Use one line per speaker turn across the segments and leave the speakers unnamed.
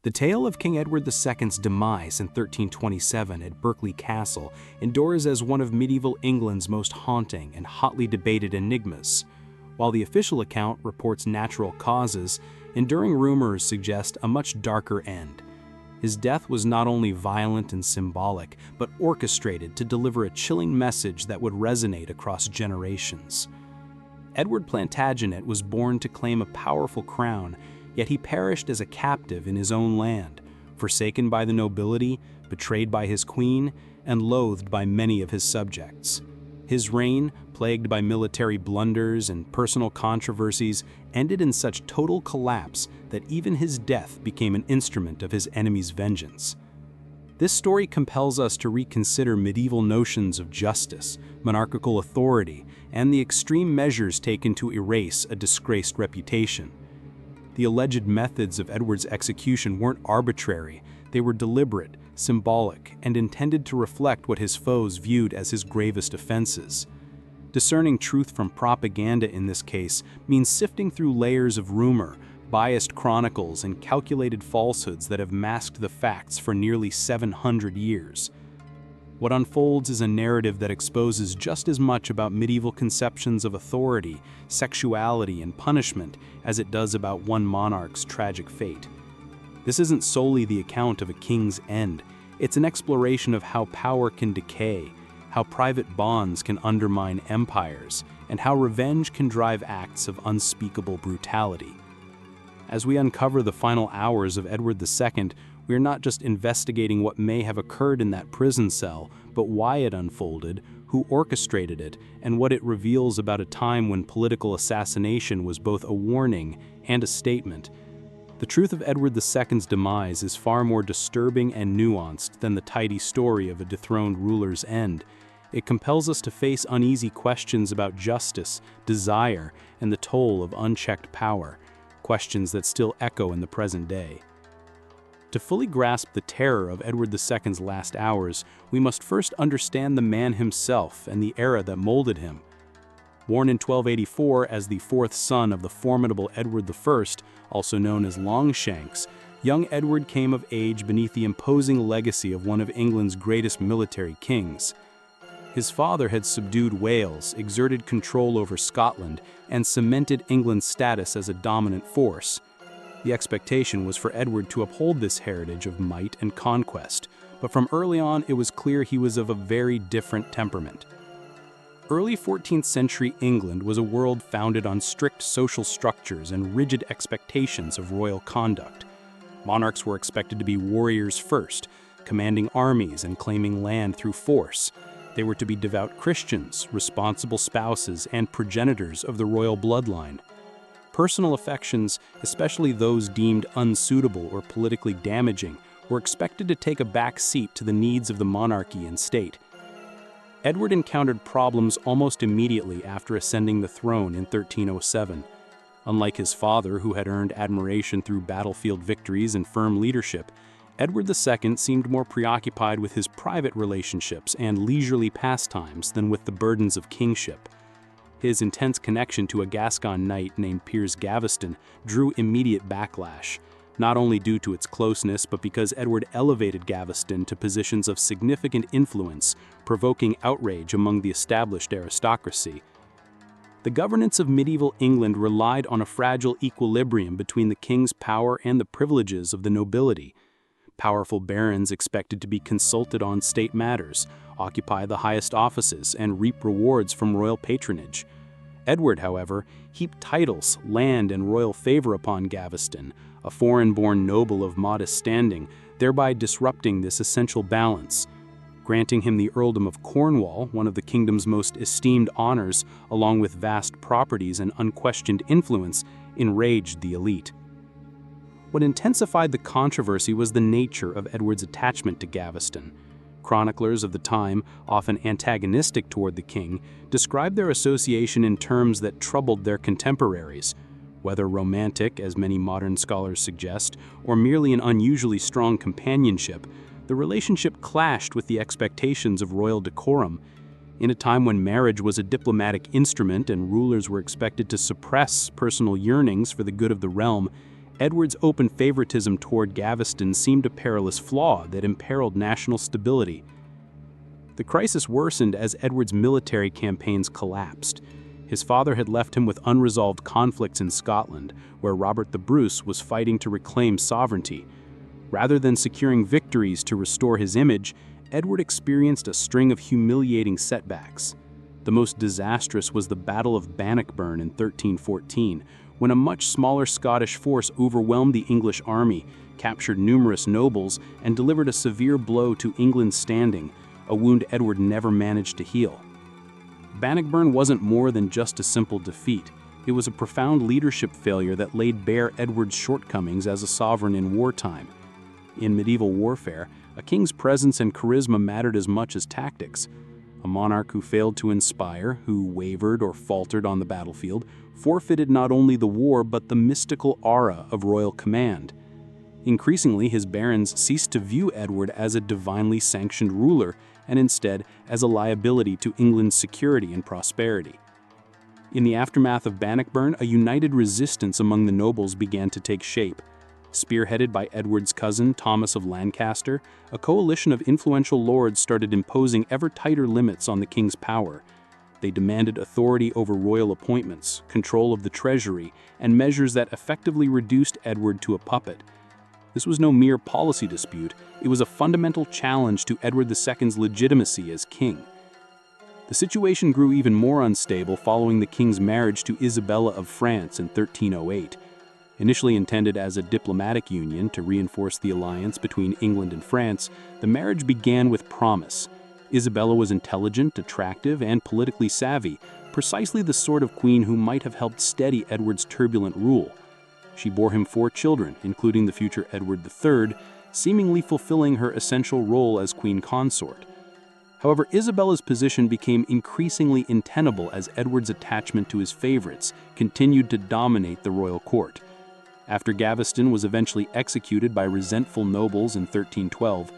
The tale of King Edward II's demise in 1327 at Berkeley Castle endures as one of medieval England's most haunting and hotly debated enigmas. While the official account reports natural causes, enduring rumors suggest a much darker end. His death was not only violent and symbolic, but orchestrated to deliver a chilling message that would resonate across generations. Edward Plantagenet was born to claim a powerful crown, yet he perished as a captive in his own land, forsaken by the nobility, betrayed by his queen, and loathed by many of his subjects. His reign, plagued by military blunders and personal controversies, ended in such total collapse that even his death became an instrument of his enemies' vengeance. This story compels us to reconsider medieval notions of justice, monarchical authority, and the extreme measures taken to erase a disgraced reputation. The alleged methods of Edward's execution weren't arbitrary, they were deliberate, symbolic, and intended to reflect what his foes viewed as his gravest offenses. Discerning truth from propaganda in this case means sifting through layers of rumor, biased chronicles, and calculated falsehoods that have masked the facts for nearly 700 years. What unfolds is a narrative that exposes just as much about medieval conceptions of authority, sexuality, and punishment as it does about one monarch's tragic fate. This isn't solely the account of a king's end, it's an exploration of how power can decay, how private bonds can undermine empires, and how revenge can drive acts of unspeakable brutality. As we uncover the final hours of Edward II, we are not just investigating what may have occurred in that prison cell, but why it unfolded, who orchestrated it, and what it reveals about a time when political assassination was both a warning and a statement. The truth of Edward II's demise is far more disturbing and nuanced than the tidy story of a dethroned ruler's end. It compels us to face uneasy questions about justice, desire, and the toll of unchecked power, questions that still echo in the present day. To fully grasp the terror of Edward II's last hours, we must first understand the man himself and the era that molded him. Born in 1284 as the fourth son of the formidable Edward I, also known as Longshanks, young Edward came of age beneath the imposing legacy of one of England's greatest military kings. His father had subdued Wales, exerted control over Scotland, and cemented England's status as a dominant force. The expectation was for Edward to uphold this heritage of might and conquest, but from early on it was clear he was of a very different temperament. Early 14th century England was a world founded on strict social structures and rigid expectations of royal conduct. Monarchs were expected to be warriors first, commanding armies and claiming land through force. They were to be devout Christians, responsible spouses, and progenitors of the royal bloodline. Personal affections, especially those deemed unsuitable or politically damaging, were expected to take a back seat to the needs of the monarchy and state. Edward encountered problems almost immediately after ascending the throne in 1307. Unlike his father, who had earned admiration through battlefield victories and firm leadership, Edward II seemed more preoccupied with his private relationships and leisurely pastimes than with the burdens of kingship. His intense connection to a Gascon knight named Piers Gaveston drew immediate backlash, not only due to its closeness but because Edward elevated Gaveston to positions of significant influence, provoking outrage among the established aristocracy. The governance of medieval England relied on a fragile equilibrium between the king's power and the privileges of the nobility. Powerful barons expected to be consulted on state matters, occupy the highest offices, and reap rewards from royal patronage. Edward, however, heaped titles, land, and royal favor upon Gaveston, a foreign-born noble of modest standing, thereby disrupting this essential balance. Granting him the earldom of Cornwall, one of the kingdom's most esteemed honors, along with vast properties and unquestioned influence, enraged the elite. What intensified the controversy was the nature of Edward's attachment to Gaveston. Chroniclers of the time, often antagonistic toward the king, described their association in terms that troubled their contemporaries. Whether romantic, as many modern scholars suggest, or merely an unusually strong companionship, the relationship clashed with the expectations of royal decorum. In a time when marriage was a diplomatic instrument and rulers were expected to suppress personal yearnings for the good of the realm, Edward's open favoritism toward Gaveston seemed a perilous flaw that imperiled national stability. The crisis worsened as Edward's military campaigns collapsed. His father had left him with unresolved conflicts in Scotland, where Robert the Bruce was fighting to reclaim sovereignty. Rather than securing victories to restore his image, Edward experienced a string of humiliating setbacks. The most disastrous was the Battle of Bannockburn in 1314, when a much smaller Scottish force overwhelmed the English army, captured numerous nobles, and delivered a severe blow to England's standing, a wound Edward never managed to heal. Bannockburn wasn't more than just a simple defeat. It was a profound leadership failure that laid bare Edward's shortcomings as a sovereign in wartime. In medieval warfare, a king's presence and charisma mattered as much as tactics. A monarch who failed to inspire, who wavered or faltered on the battlefield, forfeited not only the war but the mystical aura of royal command. Increasingly, his barons ceased to view Edward as a divinely sanctioned ruler, and instead as a liability to England's security and prosperity. In the aftermath of Bannockburn, a united resistance among the nobles began to take shape. Spearheaded by Edward's cousin, Thomas of Lancaster, a coalition of influential lords started imposing ever tighter limits on the king's power. They demanded authority over royal appointments, control of the treasury, and measures that effectively reduced Edward to a puppet. This was no mere policy dispute, it was a fundamental challenge to Edward II's legitimacy as king. The situation grew even more unstable following the king's marriage to Isabella of France in 1308. Initially intended as a diplomatic union to reinforce the alliance between England and France, the marriage began with promise. Isabella was intelligent, attractive, and politically savvy, precisely the sort of queen who might have helped steady Edward's turbulent rule. She bore him 4 children, including the future Edward III, seemingly fulfilling her essential role as queen consort. However, Isabella's position became increasingly untenable as Edward's attachment to his favorites continued to dominate the royal court. After Gaveston was eventually executed by resentful nobles in 1312,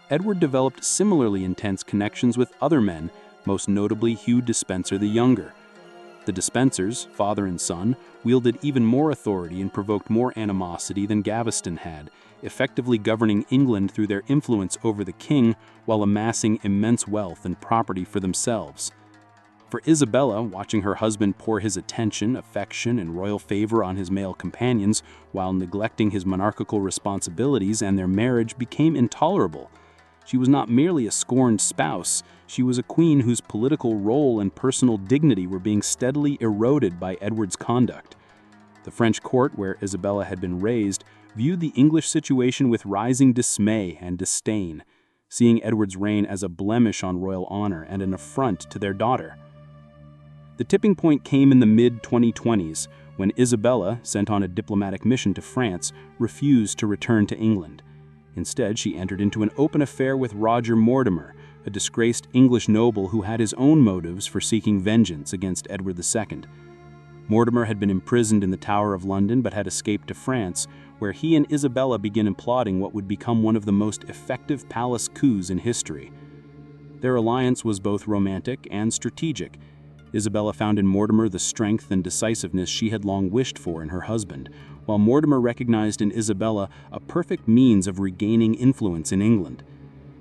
Edward developed similarly intense connections with other men, most notably Hugh Despenser the Younger. The Despensers, father and son, wielded even more authority and provoked more animosity than Gaveston had, effectively governing England through their influence over the king while amassing immense wealth and property for themselves. For Isabella, watching her husband pour his attention, affection, and royal favor on his male companions while neglecting his monarchical responsibilities and their marriage became intolerable. She was not merely a scorned spouse, she was a queen whose political role and personal dignity were being steadily eroded by Edward's conduct. The French court, where Isabella had been raised, viewed the English situation with rising dismay and disdain, seeing Edward's reign as a blemish on royal honor and an affront to their daughter. The tipping point came in the mid-2020s, when Isabella, sent on a diplomatic mission to France, refused to return to England. Instead, she entered into an open affair with Roger Mortimer, a disgraced English noble who had his own motives for seeking vengeance against Edward II. Mortimer had been imprisoned in the Tower of London but had escaped to France, where he and Isabella began plotting what would become one of the most effective palace coups in history. Their alliance was both romantic and strategic. Isabella found in Mortimer the strength and decisiveness she had long wished for in her husband, while Mortimer recognized in Isabella a perfect means of regaining influence in England.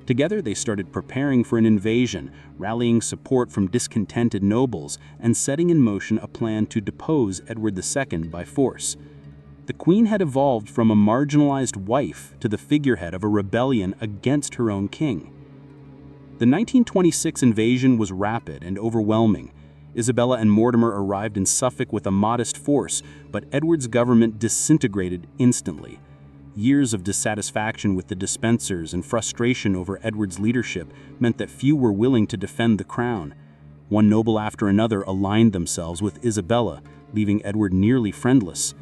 Together they started preparing for an invasion, rallying support from discontented nobles, and setting in motion a plan to depose Edward II by force. The queen had evolved from a marginalized wife to the figurehead of a rebellion against her own king. The 1926 invasion was rapid and overwhelming. Isabella and Mortimer arrived in Suffolk with a modest force, but Edward's government disintegrated instantly. Years of dissatisfaction with the Despensers and frustration over Edward's leadership meant that few were willing to defend the crown. One noble after another aligned themselves with Isabella, leaving Edward nearly friendless.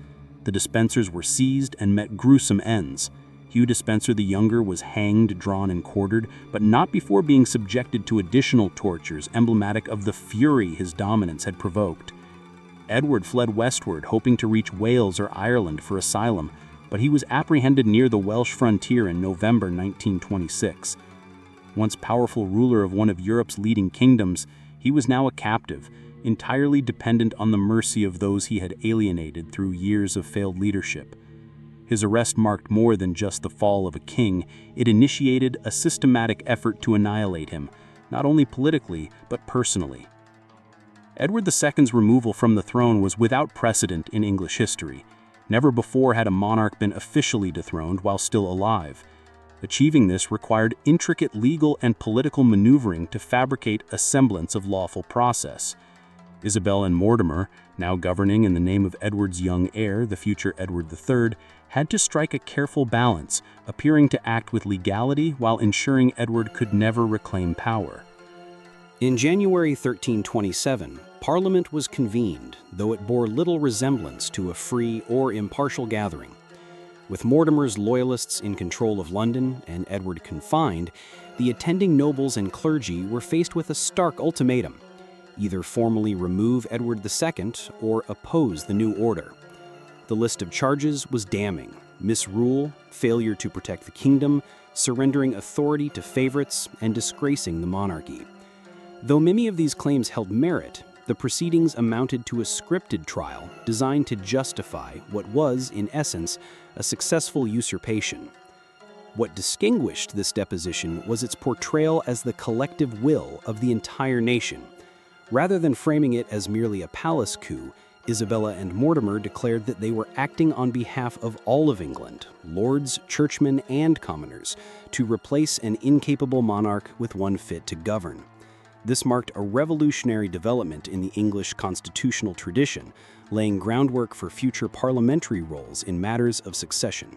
The Despensers were seized and met gruesome ends. Hugh Despenser the Younger was hanged, drawn, and quartered, but not before being subjected to additional tortures emblematic of the fury his dominance had provoked. Edward fled westward, hoping to reach Wales or Ireland for asylum, but he was apprehended near the Welsh frontier in November 1926. Once powerful ruler of one of Europe's leading kingdoms, he was now a captive, entirely dependent on the mercy of those he had alienated through years of failed leadership. His arrest marked more than just the fall of a king. It initiated a systematic effort to annihilate him, not only politically, but personally. Edward II's removal from the throne was without precedent in English history. Never before had a monarch been officially dethroned while still alive. Achieving this required intricate legal and political maneuvering to fabricate a semblance of lawful process. Isabel and Mortimer, now governing in the name of Edward's young heir, the future Edward III, had to strike a careful balance, appearing to act with legality while ensuring Edward could never reclaim power. In January 1327, Parliament was convened, though it bore little resemblance to a free or impartial gathering. With Mortimer's loyalists in control of London and Edward confined, the attending nobles and clergy were faced with a stark ultimatum: either formally remove Edward II or oppose the new order. The list of charges was damning: misrule, failure to protect the kingdom, surrendering authority to favorites, and disgracing the monarchy. Though many of these claims held merit, the proceedings amounted to a scripted trial designed to justify what was, in essence, a successful usurpation. What distinguished this deposition was its portrayal as the collective will of the entire nation. Rather than framing it as merely a palace coup, Isabella and Mortimer declared that they were acting on behalf of all of England, lords, churchmen, and commoners, to replace an incapable monarch with one fit to govern. This marked a revolutionary development in the English constitutional tradition, laying groundwork for future parliamentary roles in matters of succession.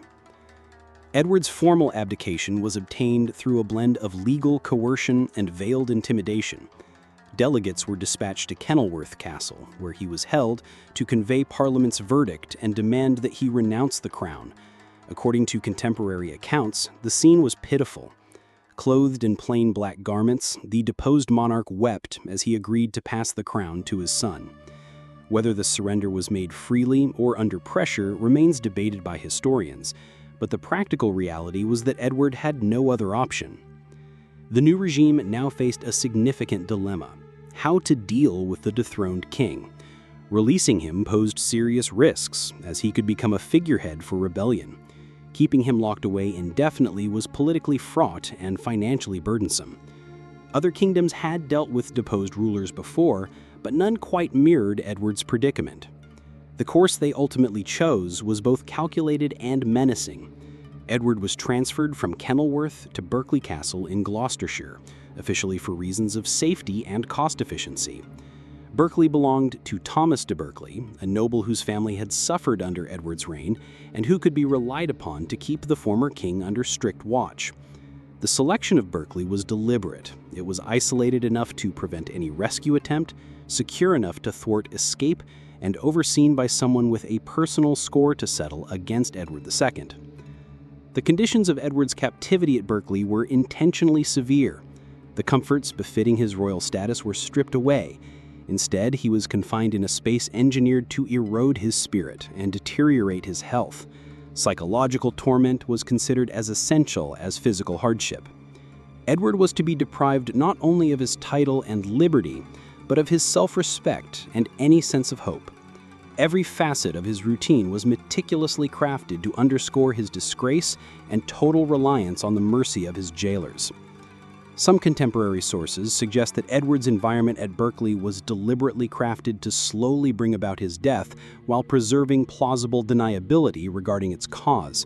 Edward's formal abdication was obtained through a blend of legal coercion and veiled intimidation. Delegates were dispatched to Kenilworth Castle, where he was held, to convey Parliament's verdict and demand that he renounce the crown. According to contemporary accounts, the scene was pitiful. Clothed in plain black garments, the deposed monarch wept as he agreed to pass the crown to his son. Whether the surrender was made freely or under pressure remains debated by historians, but the practical reality was that Edward had no other option. The new regime now faced a significant dilemma: how to deal with the dethroned king. Releasing him posed serious risks, as he could become a figurehead for rebellion. Keeping him locked away indefinitely was politically fraught and financially burdensome. Other kingdoms had dealt with deposed rulers before, but none quite mirrored Edward's predicament. The course they ultimately chose was both calculated and menacing. Edward was transferred from Kenilworth to Berkeley Castle in Gloucestershire, officially for reasons of safety and cost efficiency. Berkeley belonged to Thomas de Berkeley, a noble whose family had suffered under Edward's reign and who could be relied upon to keep the former king under strict watch. The selection of Berkeley was deliberate. It was isolated enough to prevent any rescue attempt, secure enough to thwart escape, and overseen by someone with a personal score to settle against Edward II. The conditions of Edward's captivity at Berkeley were intentionally severe. The comforts befitting his royal status were stripped away. Instead, he was confined in a space engineered to erode his spirit and deteriorate his health. Psychological torment was considered as essential as physical hardship. Edward was to be deprived not only of his title and liberty, but of his self-respect and any sense of hope. Every facet of his routine was meticulously crafted to underscore his disgrace and total reliance on the mercy of his jailers. Some contemporary sources suggest that Edward's environment at Berkeley was deliberately crafted to slowly bring about his death while preserving plausible deniability regarding its cause.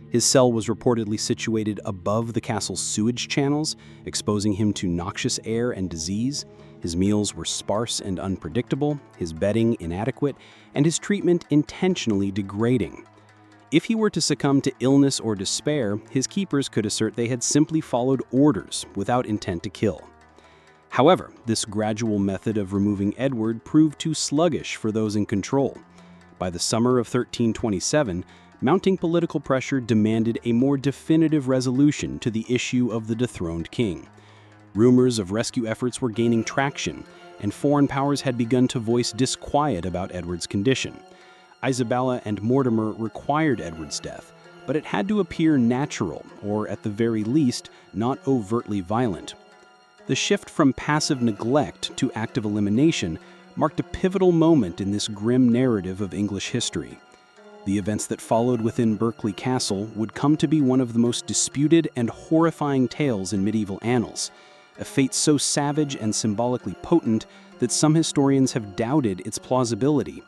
His cell was reportedly situated above the castle's sewage channels, exposing him to noxious air and disease. His meals were sparse and unpredictable, his bedding inadequate, and his treatment intentionally degrading. If he were to succumb to illness or despair, his keepers could assert they had simply followed orders without intent to kill. However, this gradual method of removing Edward proved too sluggish for those in control. By the summer of 1327, mounting political pressure demanded a more definitive resolution to the issue of the dethroned king. Rumors of rescue efforts were gaining traction, and foreign powers had begun to voice disquiet about Edward's condition. Isabella and Mortimer required Edward's death, but it had to appear natural, or at the very least, not overtly violent. The shift from passive neglect to active elimination marked a pivotal moment in this grim narrative of English history. The events that followed within Berkeley Castle would come to be one of the most disputed and horrifying tales in medieval annals, a fate so savage and symbolically potent that some historians have doubted its plausibility.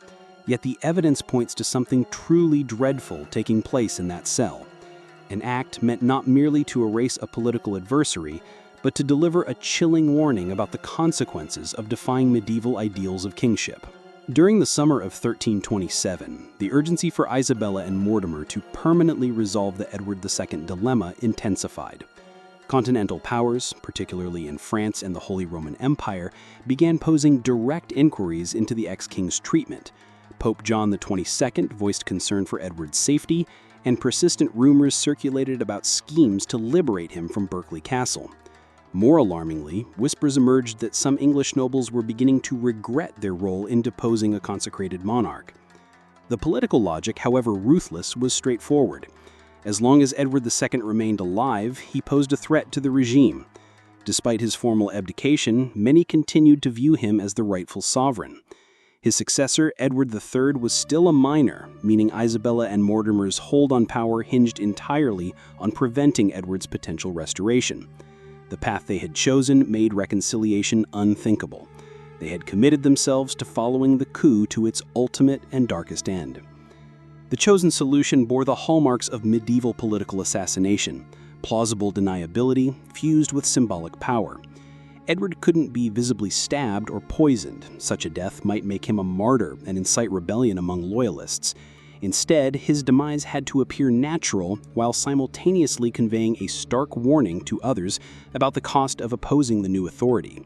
Yet the evidence points to something truly dreadful taking place in that cell, an act meant not merely to erase a political adversary, but to deliver a chilling warning about the consequences of defying medieval ideals of kingship. During the summer of 1327, the urgency for Isabella and Mortimer to permanently resolve the Edward II dilemma intensified. Continental powers, particularly in France and the Holy Roman Empire, began posing direct inquiries into the ex-king's treatment. Pope John XXII voiced concern for Edward's safety, and persistent rumors circulated about schemes to liberate him from Berkeley Castle. More alarmingly, whispers emerged that some English nobles were beginning to regret their role in deposing a consecrated monarch. The political logic, however ruthless, was straightforward. As long as Edward II remained alive, he posed a threat to the regime. Despite his formal abdication, many continued to view him as the rightful sovereign. His successor, Edward III, was still a minor, meaning Isabella and Mortimer's hold on power hinged entirely on preventing Edward's potential restoration. The path they had chosen made reconciliation unthinkable. They had committed themselves to following the coup to its ultimate and darkest end. The chosen solution bore the hallmarks of medieval political assassination, plausible deniability fused with symbolic power. Edward couldn't be visibly stabbed or poisoned. Such a death might make him a martyr and incite rebellion among loyalists. Instead, his demise had to appear natural while simultaneously conveying a stark warning to others about the cost of opposing the new authority.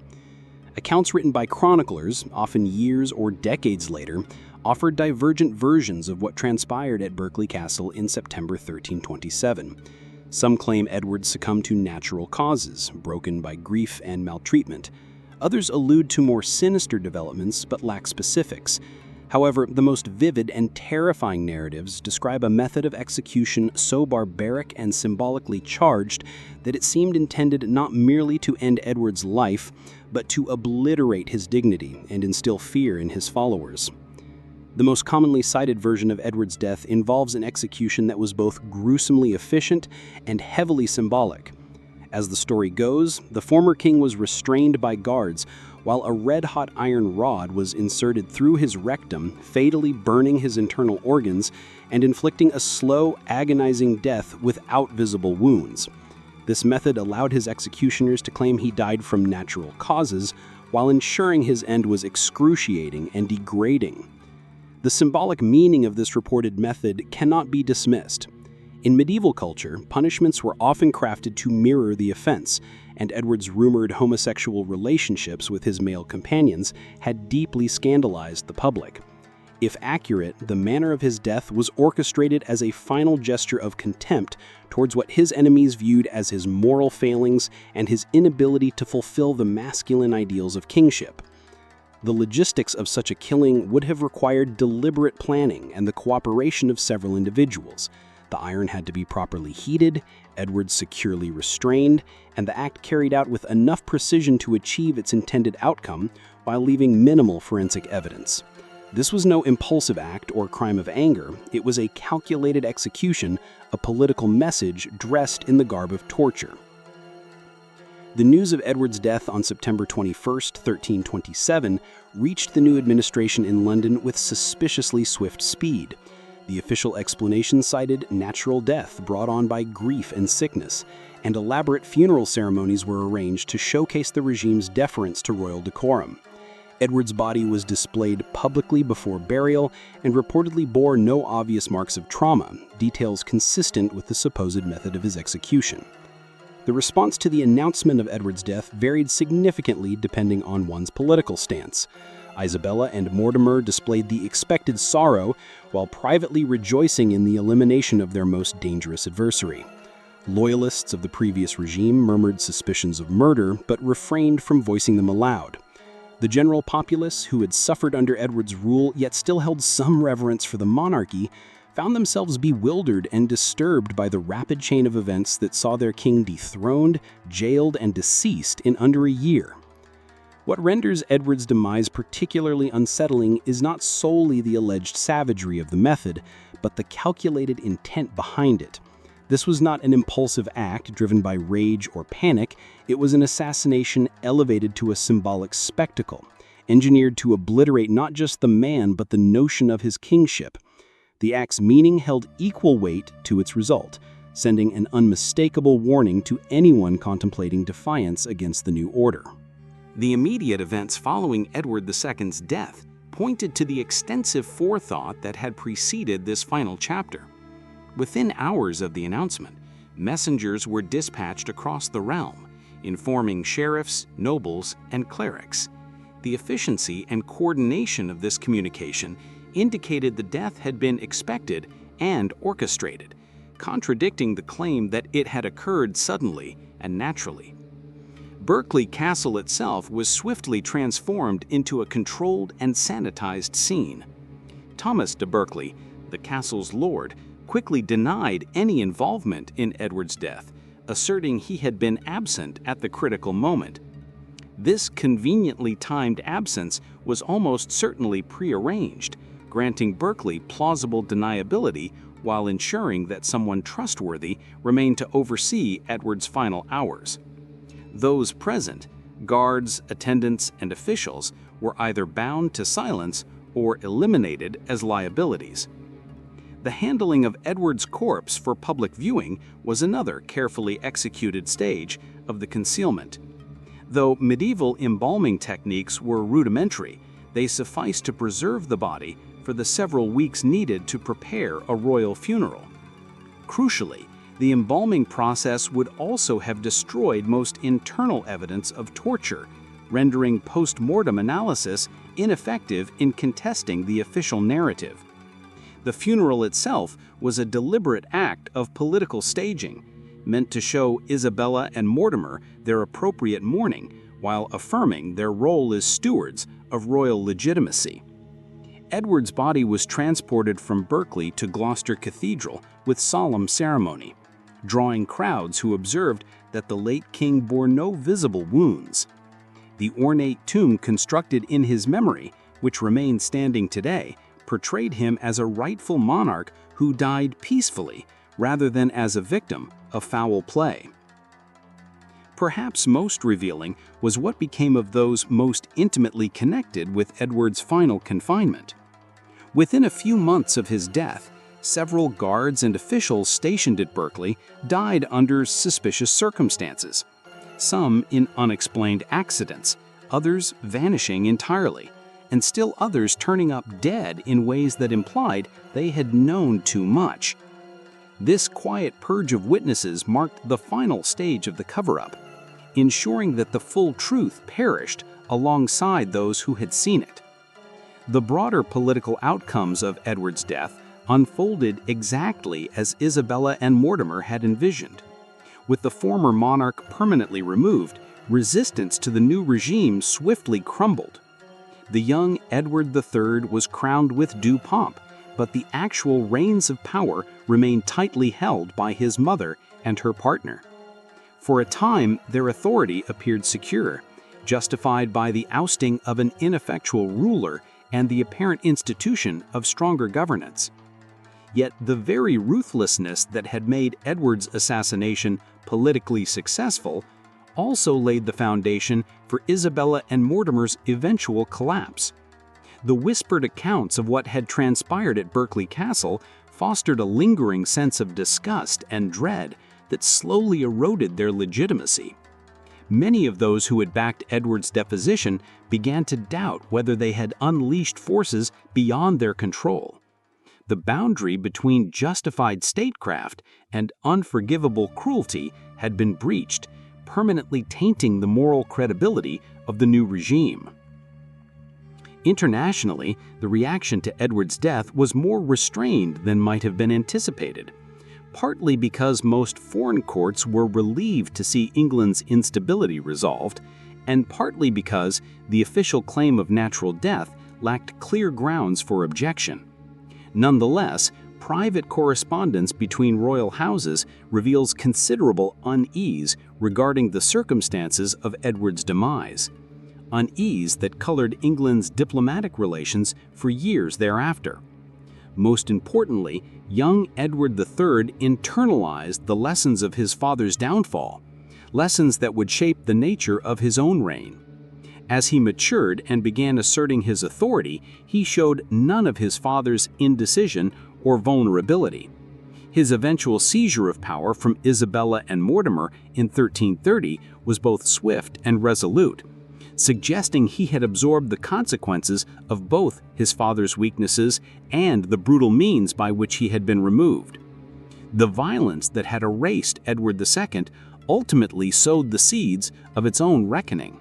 Accounts written by chroniclers, often years or decades later, offered divergent versions of what transpired at Berkeley Castle in September 1327. Some claim Edward succumbed to natural causes, broken by grief and maltreatment. Others allude to more sinister developments but lack specifics. However, the most vivid and terrifying narratives describe a method of execution so barbaric and symbolically charged that it seemed intended not merely to end Edward's life, but to obliterate his dignity and instill fear in his followers. The most commonly cited version of Edward's death involves an execution that was both gruesomely efficient and heavily symbolic. As the story goes, the former king was restrained by guards, while a red-hot iron rod was inserted through his rectum, fatally burning his internal organs and inflicting a slow, agonizing death without visible wounds. This method allowed his executioners to claim he died from natural causes, while ensuring his end was excruciating and degrading. The symbolic meaning of this reported method cannot be dismissed. In medieval culture, punishments were often crafted to mirror the offense, and Edward's rumored homosexual relationships with his male companions had deeply scandalized the public. If accurate, the manner of his death was orchestrated as a final gesture of contempt towards what his enemies viewed as his moral failings and his inability to fulfill the masculine ideals of kingship. The logistics of such a killing would have required deliberate planning and the cooperation of several individuals. The iron had to be properly heated, Edward securely restrained, and the act carried out with enough precision to achieve its intended outcome while leaving minimal forensic evidence. This was no impulsive act or crime of anger. It was a calculated execution, a political message dressed in the garb of torture. The news of Edward's death on September 21, 1327, reached the new administration in London with suspiciously swift speed. The official explanation cited natural death brought on by grief and sickness, and elaborate funeral ceremonies were arranged to showcase the regime's deference to royal decorum. Edward's body was displayed publicly before burial and reportedly bore no obvious marks of trauma, details consistent with the supposed method of his execution. The response to the announcement of Edward's death varied significantly depending on one's political stance. Isabella and Mortimer displayed the expected sorrow while privately rejoicing in the elimination of their most dangerous adversary. Loyalists of the previous regime murmured suspicions of murder but refrained from voicing them aloud. The general populace, who had suffered under Edward's rule yet still held some reverence for the monarchy, found themselves bewildered and disturbed by the rapid chain of events that saw their king dethroned, jailed, and deceased in under a year. What renders Edward's demise particularly unsettling is not solely the alleged savagery of the method, but the calculated intent behind it. This was not an impulsive act driven by rage or panic. It was an assassination elevated to a symbolic spectacle, engineered to obliterate not just the man but the notion of his kingship. The act's meaning held equal weight to its result, sending an unmistakable warning to anyone contemplating defiance against the new order. The immediate events following Edward II's death pointed to the extensive forethought that had preceded this final chapter. Within hours of the announcement, messengers were dispatched across the realm, informing sheriffs, nobles, and clerics. The efficiency and coordination of this communication indicated the death had been expected and orchestrated, contradicting the claim that it had occurred suddenly and naturally. Berkeley Castle itself was swiftly transformed into a controlled and sanitized scene. Thomas de Berkeley, the castle's lord, quickly denied any involvement in Edward's death, asserting he had been absent at the critical moment. This conveniently timed absence was almost certainly prearranged, granting Berkeley plausible deniability while ensuring that someone trustworthy remained to oversee Edward's final hours. Those present, guards, attendants, and officials, were either bound to silence or eliminated as liabilities. The handling of Edward's corpse for public viewing was another carefully executed stage of the concealment. Though medieval embalming techniques were rudimentary, they sufficed to preserve the body for the several weeks needed to prepare a royal funeral. Crucially, the embalming process would also have destroyed most internal evidence of torture, rendering post-mortem analysis ineffective in contesting the official narrative. The funeral itself was a deliberate act of political staging, meant to show Isabella and Mortimer their appropriate mourning while affirming their role as stewards of royal legitimacy. Edward's body was transported from Berkeley to Gloucester Cathedral with solemn ceremony, drawing crowds who observed that the late king bore no visible wounds. The ornate tomb constructed in his memory, which remains standing today, portrayed him as a rightful monarch who died peacefully rather than as a victim of foul play. Perhaps most revealing was what became of those most intimately connected with Edward's final confinement. Within a few months of his death, several guards and officials stationed at Berkeley died under suspicious circumstances, some in unexplained accidents, others vanishing entirely, and still others turning up dead in ways that implied they had known too much. This quiet purge of witnesses marked the final stage of the cover-up, ensuring that the full truth perished alongside those who had seen it. The broader political outcomes of Edward's death unfolded exactly as Isabella and Mortimer had envisioned. With the former monarch permanently removed, resistance to the new regime swiftly crumbled. The young Edward III was crowned with due pomp, but the actual reins of power remained tightly held by his mother and her partner. For a time, their authority appeared secure, justified by the ousting of an ineffectual ruler and the apparent institution of stronger governance. Yet the very ruthlessness that had made Edward's assassination politically successful also laid the foundation for Isabella and Mortimer's eventual collapse. The whispered accounts of what had transpired at Berkeley Castle fostered a lingering sense of disgust and dread that slowly eroded their legitimacy. Many of those who had backed Edward's deposition began to doubt whether they had unleashed forces beyond their control. The boundary between justified statecraft and unforgivable cruelty had been breached, permanently tainting the moral credibility of the new regime. Internationally, the reaction to Edward's death was more restrained than might have been anticipated, partly because most foreign courts were relieved to see England's instability resolved, and partly because the official claim of natural death lacked clear grounds for objection. Nonetheless, private correspondence between royal houses reveals considerable unease regarding the circumstances of Edward's demise, unease that colored England's diplomatic relations for years thereafter. Most importantly, young Edward III internalized the lessons of his father's downfall, lessons that would shape the nature of his own reign. As he matured and began asserting his authority, he showed none of his father's indecision or vulnerability. His eventual seizure of power from Isabella and Mortimer in 1330 was both swift and resolute, suggesting he had absorbed the consequences of both his father's weaknesses and the brutal means by which he had been removed. The violence that had erased Edward II ultimately sowed the seeds of its own reckoning.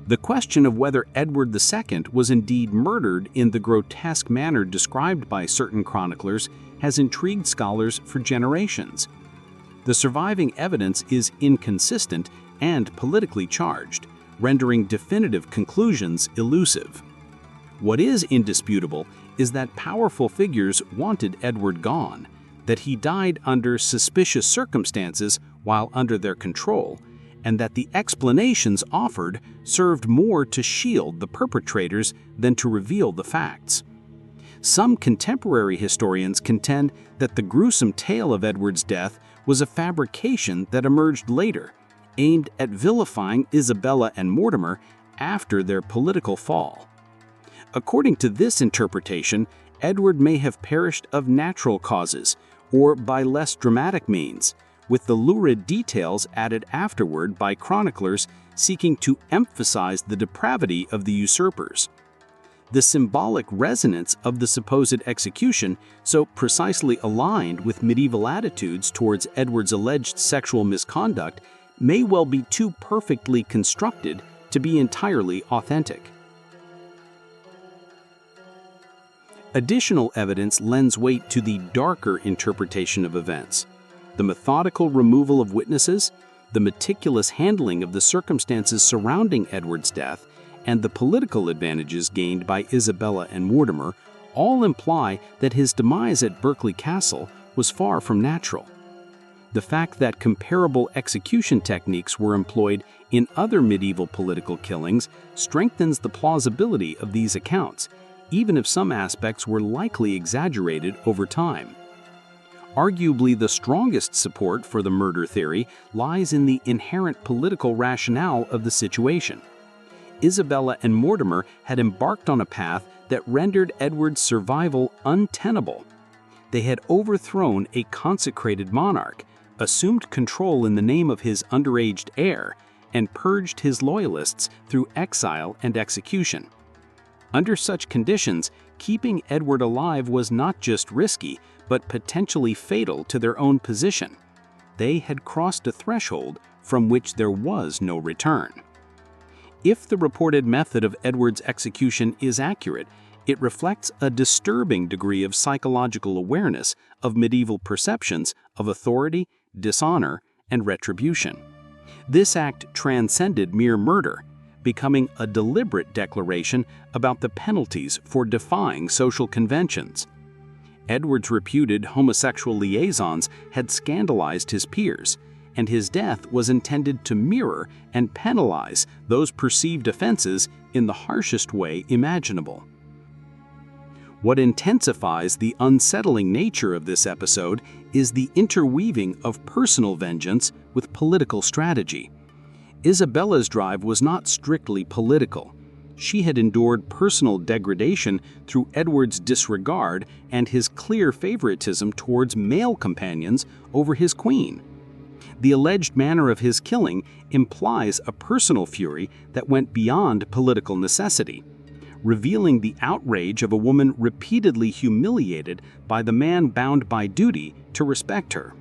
The question of whether Edward II was indeed murdered in the grotesque manner described by certain chroniclers has intrigued scholars for generations. The surviving evidence is inconsistent and politically charged, rendering definitive conclusions elusive. What is indisputable is that powerful figures wanted Edward gone, that he died under suspicious circumstances while under their control, and that the explanations offered served more to shield the perpetrators than to reveal the facts. Some contemporary historians contend that the gruesome tale of Edward's death was a fabrication that emerged later, aimed at vilifying Isabella and Mortimer after their political fall. According to this interpretation, Edward may have perished of natural causes or by less dramatic means, with the lurid details added afterward by chroniclers seeking to emphasize the depravity of the usurpers. The symbolic resonance of the supposed execution, so precisely aligned with medieval attitudes towards Edward's alleged sexual misconduct, may well be too perfectly constructed to be entirely authentic. Additional evidence lends weight to the darker interpretation of events. The methodical removal of witnesses, the meticulous handling of the circumstances surrounding Edward's death, and the political advantages gained by Isabella and Mortimer all imply that his demise at Berkeley Castle was far from natural. The fact that comparable execution techniques were employed in other medieval political killings strengthens the plausibility of these accounts, even if some aspects were likely exaggerated over time. Arguably, the strongest support for the murder theory lies in the inherent political rationale of the situation. Isabella and Mortimer had embarked on a path that rendered Edward's survival untenable. They had overthrown a consecrated monarch, assumed control in the name of his underage heir, and purged his loyalists through exile and execution. Under such conditions, keeping Edward alive was not just risky, but potentially fatal to their own position. They had crossed a threshold from which there was no return. If the reported method of Edward's execution is accurate, it reflects a disturbing degree of psychological awareness of medieval perceptions of authority, dishonor, and retribution. This act transcended mere murder, becoming a deliberate declaration about the penalties for defying social conventions. Edward's reputed homosexual liaisons had scandalized his peers, and his death was intended to mirror and penalize those perceived offenses in the harshest way imaginable. What intensifies the unsettling nature of this episode is the interweaving of personal vengeance with political strategy. Isabella's drive was not strictly political. She had endured personal degradation through Edward's disregard and his clear favoritism towards male companions over his queen. The alleged manner of his killing implies a personal fury that went beyond political necessity, revealing the outrage of a woman repeatedly humiliated by the man bound by duty to respect her.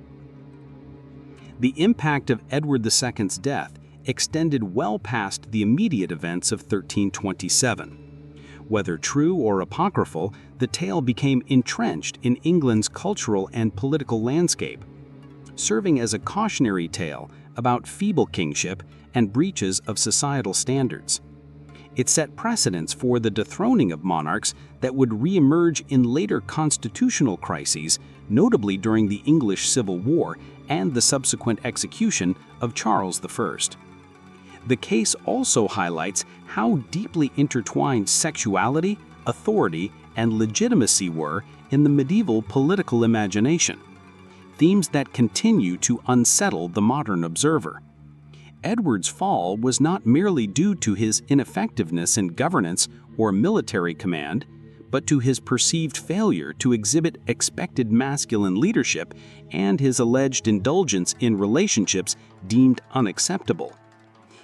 The impact of Edward II's death extended well past the immediate events of 1327. Whether true or apocryphal, the tale became entrenched in England's cultural and political landscape, serving as a cautionary tale about feeble kingship and breaches of societal standards. It set precedents for the dethroning of monarchs that would re-emerge in later constitutional crises, notably during the English Civil War and the subsequent execution of Charles I. The case also highlights how deeply intertwined sexuality, authority, and legitimacy were in the medieval political imagination, themes that continue to unsettle the modern observer. Edward's fall was not merely due to his ineffectiveness in governance or military command, but to his perceived failure to exhibit expected masculine leadership and his alleged indulgence in relationships deemed unacceptable.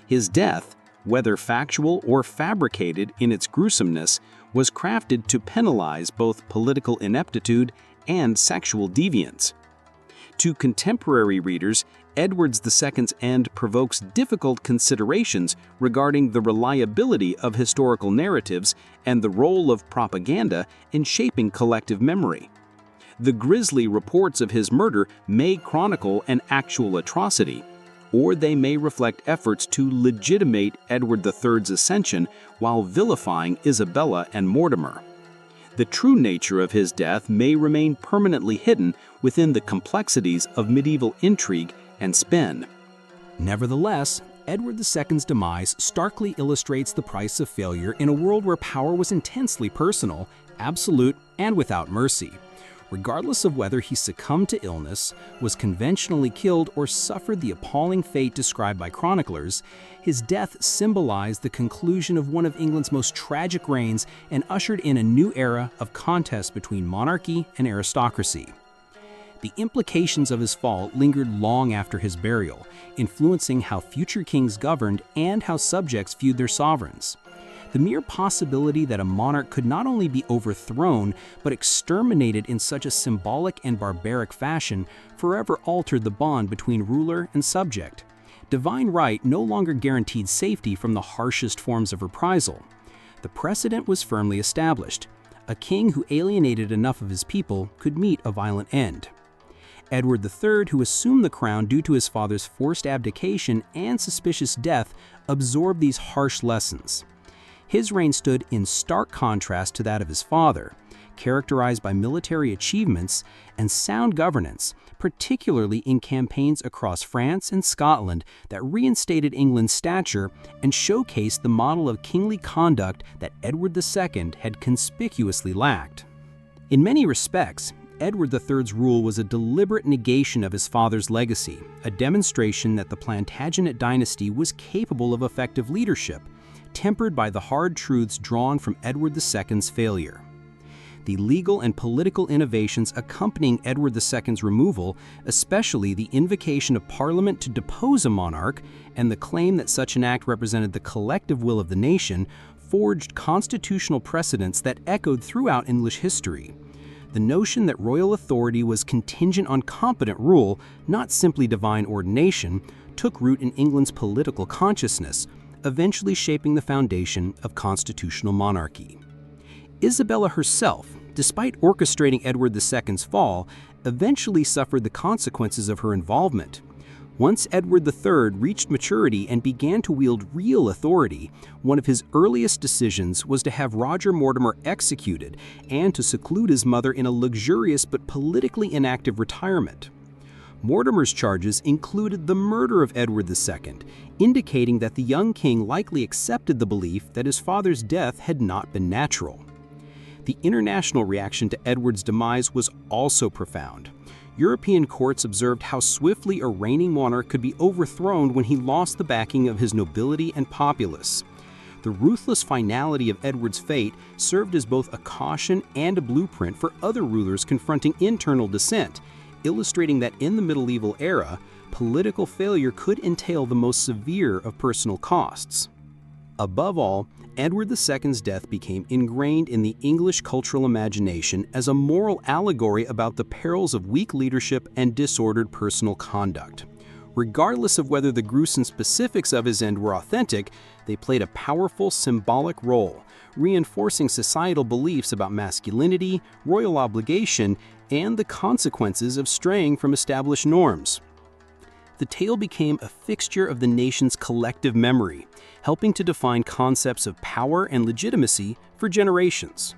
His death, whether factual or fabricated in its gruesomeness, was crafted to penalize both political ineptitude and sexual deviance. To contemporary readers, Edward II's end provokes difficult considerations regarding the reliability of historical narratives and the role of propaganda in shaping collective memory. The grisly reports of his murder may chronicle an actual atrocity, or they may reflect efforts to legitimate Edward III's ascension while vilifying Isabella and Mortimer. The true nature of his death may remain permanently hidden within the complexities of medieval intrigue and spin.
Nevertheless, Edward II's demise starkly illustrates the price of failure in a world where power was intensely personal, absolute, and without mercy. Regardless of whether he succumbed to illness, was conventionally killed, or suffered the appalling fate described by chroniclers, his death symbolized the conclusion of one of England's most tragic reigns and ushered in a new era of contest between monarchy and aristocracy. The implications of his fall lingered long after his burial, influencing how future kings governed and how subjects viewed their sovereigns. The mere possibility that a monarch could not only be overthrown, but exterminated in such a symbolic and barbaric fashion forever altered the bond between ruler and subject. Divine right no longer guaranteed safety from the harshest forms of reprisal. The precedent was firmly established. A king who alienated enough of his people could meet a violent end. Edward III, who assumed the crown due to his father's forced abdication and suspicious death, absorbed these harsh lessons. His reign stood in stark contrast to that of his father, characterized by military achievements and sound governance, particularly in campaigns across France and Scotland that reinstated England's stature and showcased the model of kingly conduct that Edward II had conspicuously lacked. In many respects, Edward III's rule was a deliberate negation of his father's legacy, a demonstration that the Plantagenet dynasty was capable of effective leadership, tempered by the hard truths drawn from Edward II's failure. The legal and political innovations accompanying Edward II's removal, especially the invocation of Parliament to depose a monarch and the claim that such an act represented the collective will of the nation, forged constitutional precedents that echoed throughout English history. The notion that royal authority was contingent on competent rule, not simply divine ordination, took root in England's political consciousness, eventually shaping the foundation of constitutional monarchy. Isabella herself, despite orchestrating Edward II's fall, eventually suffered the consequences of her involvement. Once Edward III reached maturity and began to wield real authority, one of his earliest decisions was to have Roger Mortimer executed and to seclude his mother in a luxurious but politically inactive retirement. Mortimer's charges included the murder of Edward II, indicating that the young king likely accepted the belief that his father's death had not been natural. The international reaction to Edward's demise was also profound. European courts observed how swiftly a reigning monarch could be overthrown when he lost the backing of his nobility and populace. The ruthless finality of Edward's fate served as both a caution and a blueprint for other rulers confronting internal dissent, illustrating that in the medieval era, political failure could entail the most severe of personal costs. Above all, Edward II's death became ingrained in the English cultural imagination as a moral allegory about the perils of weak leadership and disordered personal conduct. Regardless of whether the gruesome specifics of his end were authentic, they played a powerful symbolic role, reinforcing societal beliefs about masculinity, royal obligation, and the consequences of straying from established norms. The tale became a fixture of the nation's collective memory, helping to define concepts of power and legitimacy for generations.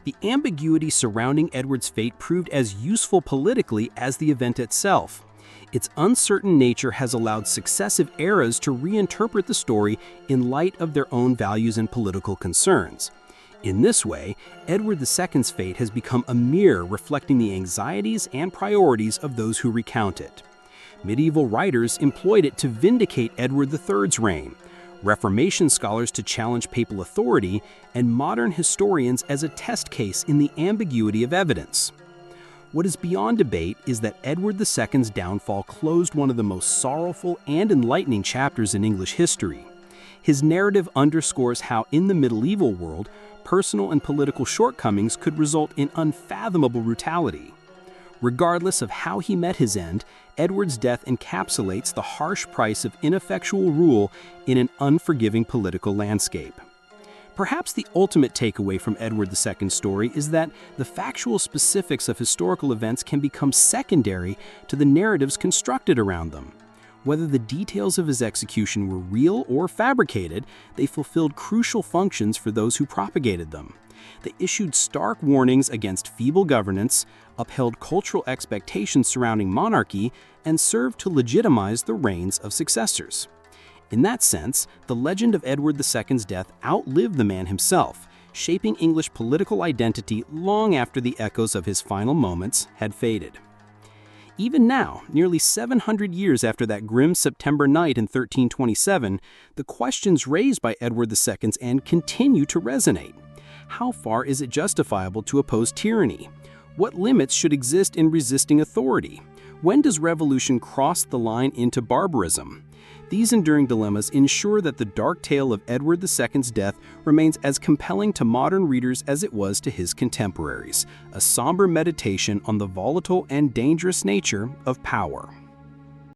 The ambiguity surrounding Edward's fate proved as useful politically as the event itself. Its uncertain nature has allowed successive eras to reinterpret the story in light of their own values and political concerns. In this way, Edward II's fate has become a mirror reflecting the anxieties and priorities of those who recount it. Medieval writers employed it to vindicate Edward III's reign, Reformation scholars to challenge papal authority, and modern historians as a test case in the ambiguity of evidence. What is beyond debate is that Edward II's downfall closed one of the most sorrowful and enlightening chapters in English history. His narrative underscores how, in the medieval world, personal and political shortcomings could result in unfathomable brutality. Regardless of how he met his end, Edward's death encapsulates the harsh price of ineffectual rule in an unforgiving political landscape. Perhaps the ultimate takeaway from Edward II's story is that the factual specifics of historical events can become secondary to the narratives constructed around them. Whether the details of his execution were real or fabricated, they fulfilled crucial functions for those who propagated them. They issued stark warnings against feeble governance, upheld cultural expectations surrounding monarchy, and served to legitimize the reigns of successors. In that sense, the legend of Edward II's death outlived the man himself, shaping English political identity long after the echoes of his final moments had faded. Even now, nearly 700 years after that grim September night in 1327, the questions raised by Edward II's end continue to resonate. How far is it justifiable to oppose tyranny? What limits should exist in resisting authority? When does revolution cross the line into barbarism? These enduring dilemmas ensure that the dark tale of Edward II's death remains as compelling to modern readers as it was to his contemporaries, a somber meditation on the volatile and dangerous nature of power.